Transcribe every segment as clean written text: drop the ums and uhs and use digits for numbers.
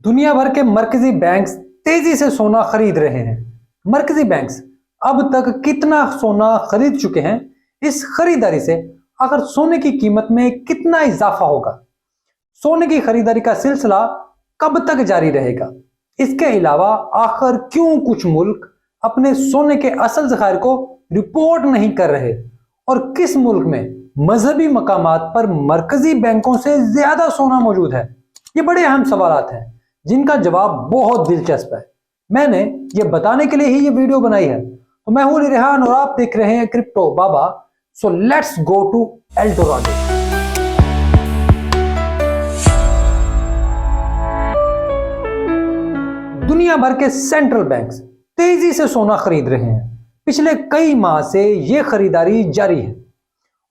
दुनिया भर के मरकजी बैंक्स तेजी से सोना खरीद रहे हैं। मरकजी बैंक्स अब तक कितना सोना खरीद चुके हैं, इस खरीदारी से आखिर सोने की कीमत में कितना इजाफा होगा, सोने की खरीदारी का सिलसिला कब तक जारी रहेगा, इसके अलावा आखिर क्यों कुछ मुल्क अपने सोने के असल ज़खायर को रिपोर्ट नहीं कर रहे और किस मुल्क में मजहबी मकामात पर मरकजी बैंकों से ज्यादा सोना मौजूद है। ये बड़े अहम सवालात हैं जिनका जवाब बहुत दिलचस्प है। मैंने ये बताने के लिए ही ये वीडियो बनाई है। तो मैं हूं अली रेहान और आप देख रहे हैं crypto Baba. So let's go to Eldorado. दुनिया भर के सेंट्रल बैंक्स तेजी से सोना खरीद रहे हैं। पिछले कई माह से ये खरीदारी जारी है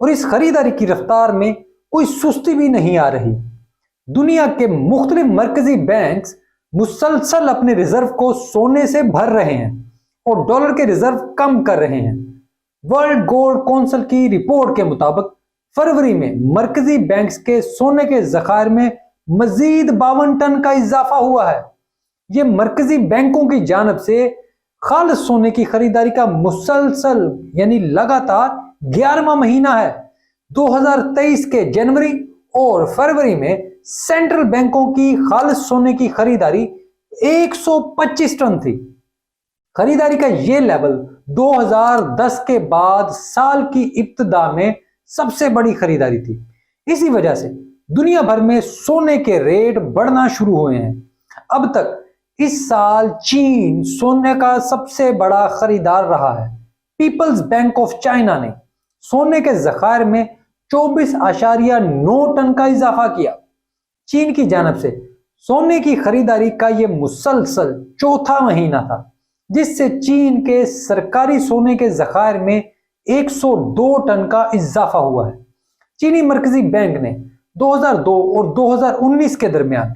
और इस खरीदारी की रफ्तार में कोई सुस्ती भी नहीं आ रही। दुनिया के मुख्तलिफ मरकजी बैंक्स मुसलसल अपने रिजर्व को सोने से भर रहे हैं और डॉलर के रिजर्व कम कर रहे हैं। वर्ल्ड गोल्ड काउंसिल की रिपोर्ट के मुताबिक फरवरी में मरकजी बैंक्स के सोने के ज़खायर में मजीद 52 टन का इजाफा हुआ है। ये मरकजी बैंकों की जानब से खालिस सोने की खरीदारी का मुसलसल यानी लगातार 11वां महीना है। 2023 के जनवरी और फरवरी में सेंट्रल बैंकों की खालिस सोने की खरीदारी 125 टन थी। खरीदारी का यह लेवल 2010 के बाद साल की इब्तिदा में सबसे बड़ी खरीदारी थी। इसी वजह से दुनिया भर में सोने के रेट बढ़ना शुरू हुए हैं। अब तक इस साल चीन सोने का सबसे बड़ा खरीदार रहा है। पीपल्स बैंक ऑफ चाइना ने सोने के ज़खायर में 24.9 टन का इजाफा किया। चीन की जानब से सोने की खरीदारी का यह मुसलसल चौथा महीना था, जिससे चीन के सरकारी सोने के ज़खायर में 102 टन का इजाफा हुआ है। चीनी मरकजी बैंक ने 2002 और 2019 के दरमियान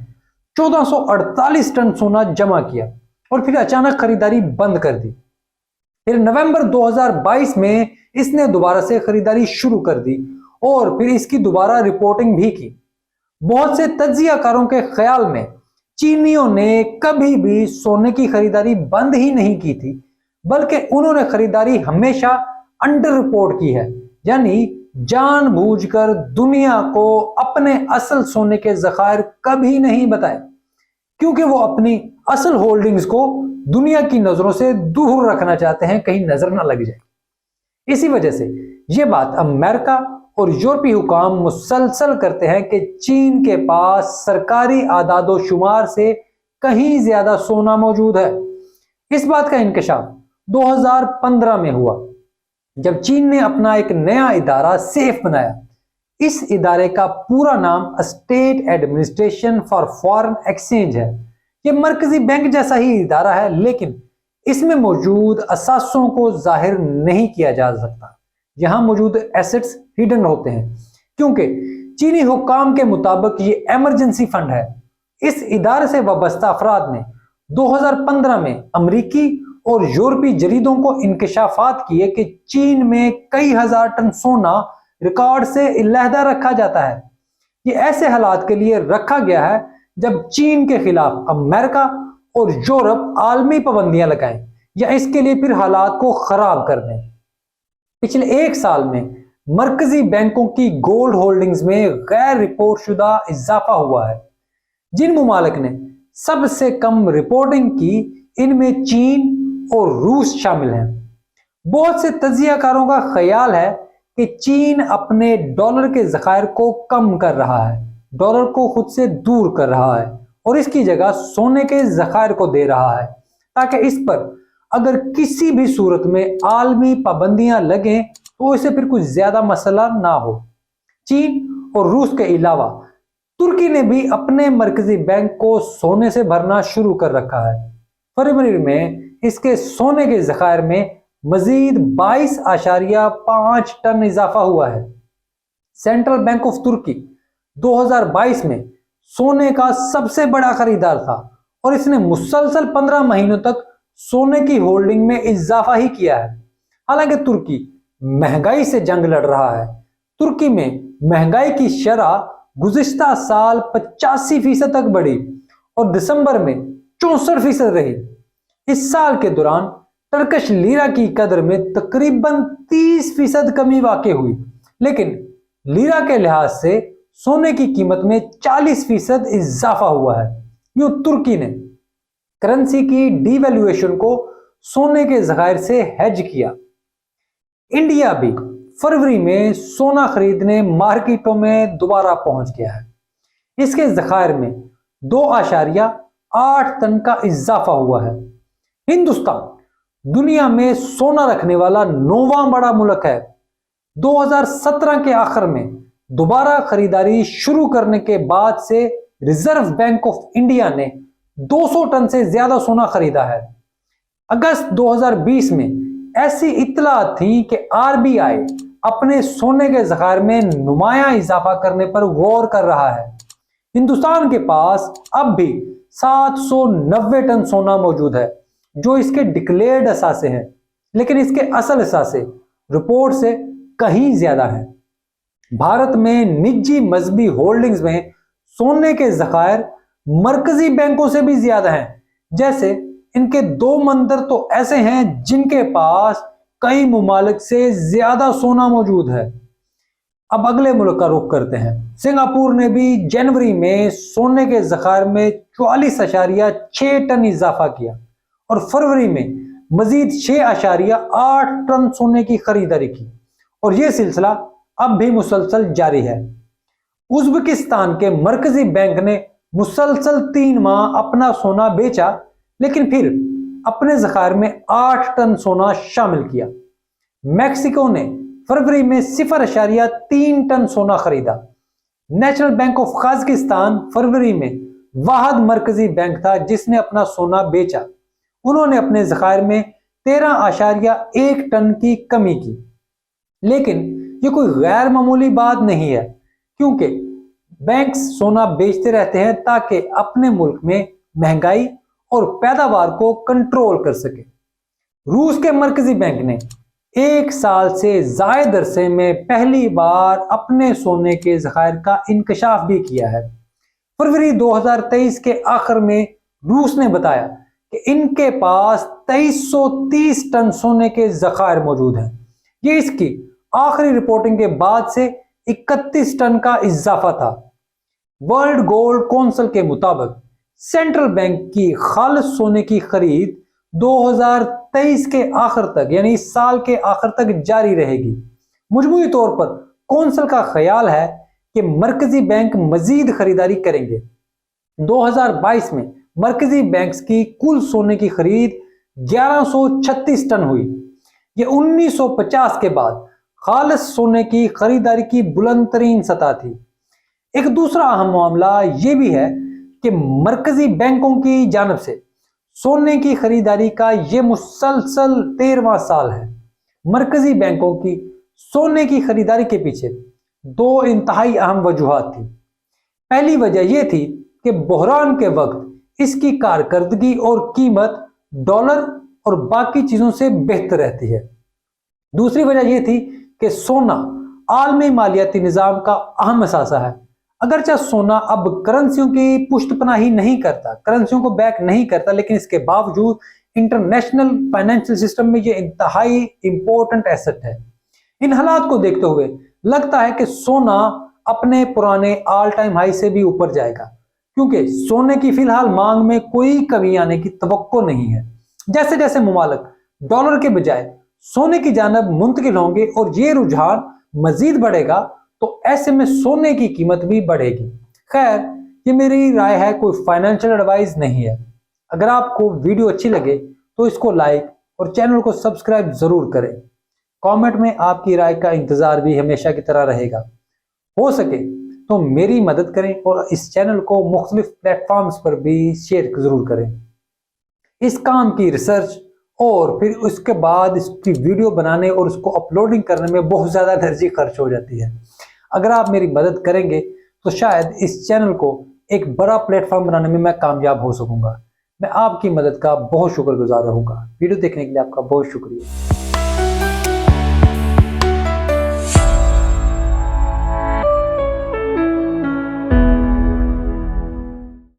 1448 टन सोना जमा किया और फिर अचानक खरीदारी बंद कर दी। फिर नवंबर 2022 में इसने दोबारा से खरीदारी शुरू कर दी और फिर इसकी दोबारा रिपोर्टिंग भी की। बहुत से तज्जियाकारों के ख्याल में चीनियों ने कभी भी सोने की खरीदारी बंद ही नहीं की थी, बल्कि उन्होंने खरीदारी हमेशा अंडर रिपोर्ट की है, यानी जानबूझकर दुनिया को अपने असल सोने के ज़खायर कभी नहीं बताए, क्योंकि वो अपनी असल होल्डिंग्स को दुनिया की नजरों से दूर रखना चाहते हैं, कहीं नजर ना लग जाए। इसी वजह से ये बात अमेरिका और यूरोपीय हुकाम मुसलसल करते हैं कि चीन के पास सरकारी आदादो शुमार से कहीं ज्यादा सोना मौजूद है। इस बात का इंकशाफ 2015 में हुआ, जब चीन ने अपना एक नया इदारा सेफ बनाया। इस इदारे का पूरा नाम state administration for foreign exchange है। यह मरकजी बैंक जैसा ही इदारा है, लेकिन इसमें मौजूद असासों को जाहिर नहीं किया जा सकता। यहां मौजूद एसेट्स हिडन होते हैं, क्योंकि चीनी हुकाम के मुताबिक ये इमरजेंसी फंड है। इस इदारे से वाबस्ता अफराद ने 2015 में अमरीकी और यूरोपीय जरीदों को इंकशाफात किए कि चीन में कई हजार टन सोना रिकॉर्ड से अलहदा रखा जाता है। ये ऐसे हालात के लिए रखा गया है जब चीन के खिलाफ अमेरिका और यूरोप आलमी पाबंदियां लगाएं या इसके लिए फिर हालात को खराब कर दें। पिछले एक साल में मरकजी बैंकों की गोल्ड होल्डिंग्स में गैर रिपोर्ट शुदा इजाफा हुआ है। जिन मुमालिक ने सबसे कम रिपोर्टिंग की, इनमें चीन और रूस शामिल हैं। बहुत से तज्जियाकारों का ख्याल है कि चीन अपने डॉलर के ज़खायर को कम कर रहा है, डॉलर को खुद से दूर कर रहा है और इसकी जगह सोने के ज़खायर को दे रहा है, ताकि इस पर अगर किसी भी सूरत में आलमी पाबंदियां लगें तो इसे फिर कुछ ज्यादा मसला ना हो। चीन और रूस के अलावा तुर्की ने भी अपने मरकजी बैंक को सोने से भरना शुरू कर रखा है। फरवरी में इसके सोने के ज़खायर में मजीद 22.5 टन इजाफा हुआ है। सेंट्रल बैंक ऑफ तुर्की 2022 में सोने का सबसे बड़ा खरीदार था और इसने मुसलसल 15 महीनों तक सोने की होल्डिंग में इजाफा ही किया है। हालांकि तुर्की महंगाई से जंग लड़ रहा है। तुर्की में महंगाई की शरह गुज़िश्ता साल 85% तक बढ़ी और दिसंबर में 64% रही। इस साल के दौरान टर्किश लीरा की कदर में तकरीबन 30% कमी वाक़ई हुई, लेकिन लीरा के लिहाज से सोने की कीमत में 40% इजाफा हुआ है। यूं तुर्की ने करेंसी की डिवैल्यूएशन को सोने के ज़खायर से हेज किया। इंडिया भी फरवरी में सोना खरीदने मार्केटों में दोबारा पहुंच गया है। इसके ज़खायर में 2.8 टन का इजाफा हुआ है। हिंदुस्तान दुनिया में सोना रखने वाला 9वां बड़ा मुल्क है। 2017 के आखिर में दोबारा खरीदारी शुरू करने के बाद से रिजर्व बैंक ऑफ इंडिया ने 200 टन से ज्यादा सोना खरीदा है। अगस्त 2020 में ऐसी इत्तलात थी कि आरबीआई अपने सोने के ज़खायर में नुमायां इजाफा करने पर गौर कर रहा है। हिंदुस्तान के पास अब भी 790 टन सोना मौजूद है, जो इसके डिक्लेयर्ड असासे हैं, लेकिन इसके असल असासे रिपोर्ट से कहीं ज्यादा है। भारत में निजी मजहबी होल्डिंग्स में सोने के ज़खायर मरकजी बैंकों से भी ज्यादा हैं। जैसे इनके 2 मंदिर तो ऐसे हैं जिनके पास कई मुमालिक से ज्यादा सोना मौजूद है। अब अगले मुल्क का रुख करते हैं। सिंगापुर ने भी जनवरी में सोने के ज़खायर में 44.6 टन इजाफा किया और फरवरी में मजीद 6.8 टन सोने की खरीदारी की, और यह सिलसिला अब भी मुसलसल जारी है। उज्बेकिस्तान के मरकजी बैंक ने मुसलसल 3 माह अपना सोना बेचा, लेकिन फिर अपने ज़खायर में 8 टन सोना शामिल किया। मैक्सिको ने फरवरी में 0.3 टन सोना खरीदा। नेशनल बैंक ऑफ कजाकिस्तान फरवरी में वाहिद मरकजी बैंक था जिसने अपना सोना बेचा। उन्होंने अपने ज़खायर में 13.1 टन की कमी की। लेकिन ये कोई गैर मामूली बात नहीं है, क्योंकि बैंक सोना बेचते रहते हैं ताकि अपने मुल्क में महंगाई और पैदावार को कंट्रोल कर सके। रूस के मरकजी बैंक ने 1 साल से ज़ायद अरसे में पहली बार अपने सोने के ज़खायर का इंकशाफ भी किया है। फरवरी 2023 के आखिर में रूस ने बताया कि इनके पास 2330 टन सोने के ज़खायर मौजूद हैं। ये इसकी आखिरी रिपोर्टिंग के बाद से 31 टन का इजाफा था। वर्ल्ड गोल्ड काउंसिल के मुताबिक सेंट्रल बैंक की खालिस सोने की खरीद 2023 के आखिर तक, यानी इस साल के आखिर तक जारी रहेगी। मजमूई तौर पर काउंसिल का ख्याल है कि मरकजी बैंक मजीद खरीदारी करेंगे। 2022 में मरकजी बैंक की कुल सोने की खरीद 1136 टन हुई। ये 1950 के बाद खालिस सोने की खरीदारी की बुलंद तरीन सतह थी। एक दूसरा अहम मामला ये भी है कि मरकजी बैंकों की जानिब से सोने की खरीदारी का ये मुसलसल 13वां साल है। मरकजी बैंकों की सोने की खरीदारी के पीछे 2 इंतहाई अहम वजूहात थी। पहली वजह यह थी कि बहरान के वक्त इसकी कारकर्दगी और कीमत डॉलर और बाकी चीजों से बेहतर रहती है। दूसरी वजह यह थी कि सोना आलमी मालियाती निज़ाम का अहम असासा है। अगरचे सोना अब करेंसियों की पुष्टपनाही नहीं करता, करेंसियों को बैक नहीं करता, लेकिन इसके बावजूद इंटरनेशनल फाइनेंशियल सिस्टम में ये इंतहाई इंपॉर्टेंट एसेट है। इन हालात को देखते हुए लगता है कि सोना अपने पुराने ऑल टाइम हाई से भी ऊपर जाएगा, क्योंकि सोने की फिलहाल मांग में कोई कमी आने की तवक्को नहीं है। जैसे जैसे मुमालिक डॉलर के बजाय सोने की जानब मुंतकिल होंगे और ये रुझान मजीद बढ़ेगा, तो ऐसे में सोने की कीमत भी बढ़ेगी। खैर, ये मेरी राय है, कोई फाइनेंशियल एडवाइस नहीं है। अगर आपको वीडियो अच्छी लगे तो इसको लाइक और चैनल को सब्सक्राइब जरूर करें। कमेंट में आपकी राय का इंतजार भी हमेशा की तरह रहेगा। हो सके तो मेरी मदद करें और इस चैनल को मुख्तलिफ प्लेटफॉर्म्स पर भी शेयर जरूर करें। इस काम की रिसर्च और फिर उसके बाद इसकी वीडियो बनाने और उसको अपलोडिंग करने में बहुत ज़्यादा एनर्जी खर्च हो जाती है। अगर आप मेरी मदद करेंगे तो शायद इस चैनल को एक बड़ा प्लेटफॉर्म बनाने में मैं कामयाब हो सकूंगा। मैं आपकी मदद का बहुत शुक्रगुजार रहूंगा। वीडियो देखने के लिए आपका बहुत शुक्रिया।